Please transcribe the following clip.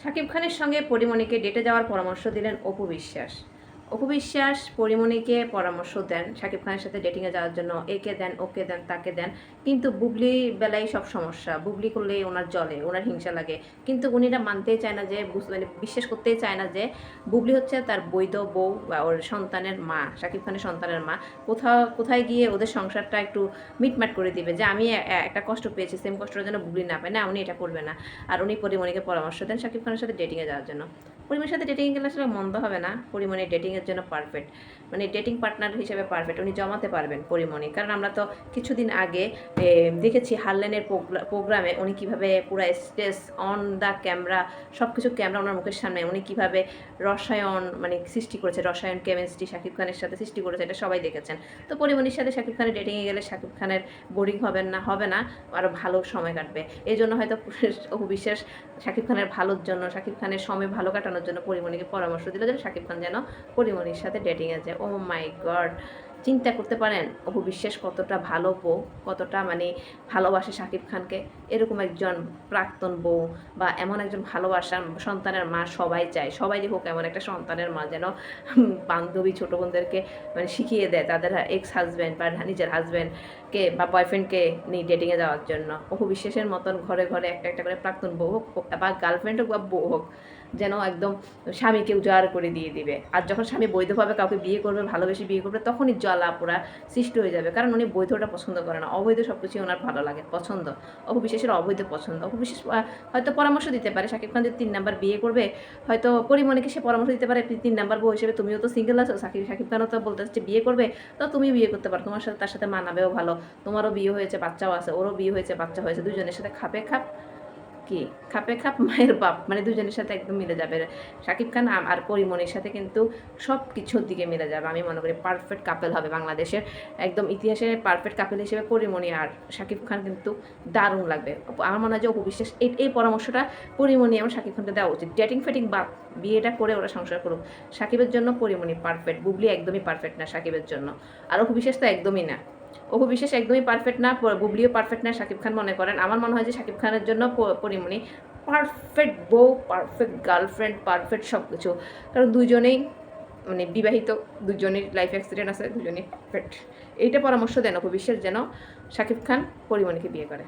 শাকিব খানের সঙ্গে পরিমণিকে ডেটে যাওয়ার পরামর্শ দিলেন অপু বিশ্বাস। অপু বিশ্বাস পরিমণিকে পরামর্শ দেন শাকিব খানের সাথে ডেটিংয়ে যাওয়ার জন্য, একে দেন, ওকে দেন, তাকে দেন। কিন্তু বুবলি বেলায় সব সমস্যা। বুবলি করলেই ওনার জলে, ওনার হিংসা লাগে। কিন্তু উনিরা মানতেই চায় না যে, মানে বিশ্বাস করতেই চায় না যে বুবলি হচ্ছে তার বৈধ বউ বা ওর সন্তানের মা, শাকিব খানের সন্তানের মা। কোথায় গিয়ে ওদের সংসারটা একটু মিটমাট করে দিবে, যে আমি একটা কষ্ট পেয়েছি, সেম কষ্টটা যেন বুবলি না পায়। না, উনি এটা করবে না। আর উনি পরিমণিকে পরামর্শ দেন শাকিব খানের সাথে ডেটিংয়ে যাওয়ার জন্য। পরিমণির সাথে ডেটিংয়ে গেলে আসলে মন্দ হবে না। পরিমণি ডেটিংয়ের জন্য পারফেক্ট, মানে ডেটিং পার্টনার হিসেবে পারফেক্ট। উনি জমাতে পারবেন পরিমণি, কারণ আমরা তো কিছুদিন আগে দেখেছি হারলেনের প্রোগ্রামে উনি কীভাবে পুরো স্টেজ অন দ্য ক্যামেরা, সব কিছু ক্যামেরা ওনার মুখের সামনে উনি কীভাবে রসায়ন মানে সৃষ্টি করেছে, রসায়ন কেমিস্ট্রি শাকিব খানের সাথে সৃষ্টি করেছে, এটা সবাই দেখেছেন। তো পরিমণির সাথে শাকিব খানের ডেটিংয়ে গেলে শাকিব খানের বোরিং হবে না, আরও ভালো সময় কাটবে। এই জন্য হয়তো অপু বিশ্বাস শাকিব খানের ভালোর জন্য, শাকিব খানের সময় ভালো কাটানোর জন্য পরিমণিকে পরামর্শ দিল যেন শাকিব খান যেন পরিমণির সাথে ডেটিংয়ে যায়। ও মাই গড, চিন্তা করতে পারেন অপু বিশ্বাস কতটা ভালো বউ, কতটা মানে ভালোবাসে শাকিব খানকে। এরকম একজন প্রাক্তন বউ বা এমন একজন ভালোবাসার সন্তানের মা সবাই চায়, সবাই যে হোক এমন একটা সন্তানের মা যেন বান্ধবী ছোটো বোনদেরকে মানে শিখিয়ে দেয় তাদের এক্স হাজব্যান্ড বা নিজের হাজব্যান্ডকে বা বয়ফ্রেন্ডকে নিয়ে ডেটিংয়ে যাওয়ার জন্য। অপু বিশ্বাসের মতন ঘরে ঘরে একটা একটা করে প্রাক্তন বউ হোক বা গার্লফ্রেন্ড হোক বা বউ হোক, যেন একদম স্বামীকে উজাড় করে দিয়ে দিবে। আর যখন স্বামী বৈধভাবে কাউকে বিয়ে করবে, ভালোবেসে বিয়ে করবে, তখনই জ্বালা পোড়া সৃষ্টি হয়ে যাবে। কারণ উনি বৈধটা পছন্দ করে না, অবৈধ সব কিছুই ওনার ভালো লাগে, পছন্দ। অপু বিশ্বাসের অবৈধ পছন্দ। অপু বিশ্বাস হয়তো পরামর্শ দিতে পারে শাকিব খান যদি 3 নাম্বার বিয়ে করবে, হয়তো পরিমণিকে সে পরামর্শ দিতে পারে 3 নাম্বার বউ হিসেবে, তুমিও তো সিঙ্গেল আছো, শাকিব খানও তো বলতে হচ্ছে বিয়ে করবে, তো তুমি বিয়ে করতে পারো, তোমার সাথে তার সাথে মানাবেও ভালো, তোমারও বিয়ে হয়েছে, বাচ্চাও আছে, ওরও বিয়ে হয়েছে, বাচ্চা হয়েছে, দুজনের সাথে খাপে খাপ কি খাপে খাপ মায়ের বাপ, মানে দুজনের সাথে একদম মিলে যাবে শাকিব খান আর পরিমণির সাথে, কিন্তু সব কিছুর দিকে মিলে যাবে। আমি মনে করি পারফেক্ট কাপেল হবে বাংলাদেশের, একদম ইতিহাসের পারফেক্ট কাপেল হিসেবে পরিমণি আর শাকিব খান কিন্তু দারুণ লাগবে। আমার মনে হয় যে অপু বিশ্বাস এই পরামর্শটা পরিমণি এবং শাকিব খানকে দেওয়া উচিত। ডেটিং ফেটিং বা বিয়েটা করে ওরা সংসার করুক। শাকিবের জন্য পরিমণি পারফেক্ট, বুবলি একদমই পারফেক্ট না শাকিবের জন্য, আর অপু বিশ্বাস তো একদমই না। অপু বিশ্বাস একদমই পারফেক্ট না, বুবলিও পারফেক্ট না শাকিব খান মনে করেন। আমার মনে হয় যে শাকিব খানের জন্য পরিমণি পারফেক্ট বউ, পারফেক্ট গার্লফ্রেন্ড, পারফেক্ট সব কিছু। কারণ দুজনেই মানে বিবাহিত, দুজনের লাইফ অ্যাক্সিডেন্ট আছে, দুজনেই পারফেক্ট। এইটা পরামর্শ দেন অপু বিশ্বাস যেন শাকিব খান পরিমণিকে বিয়ে করে।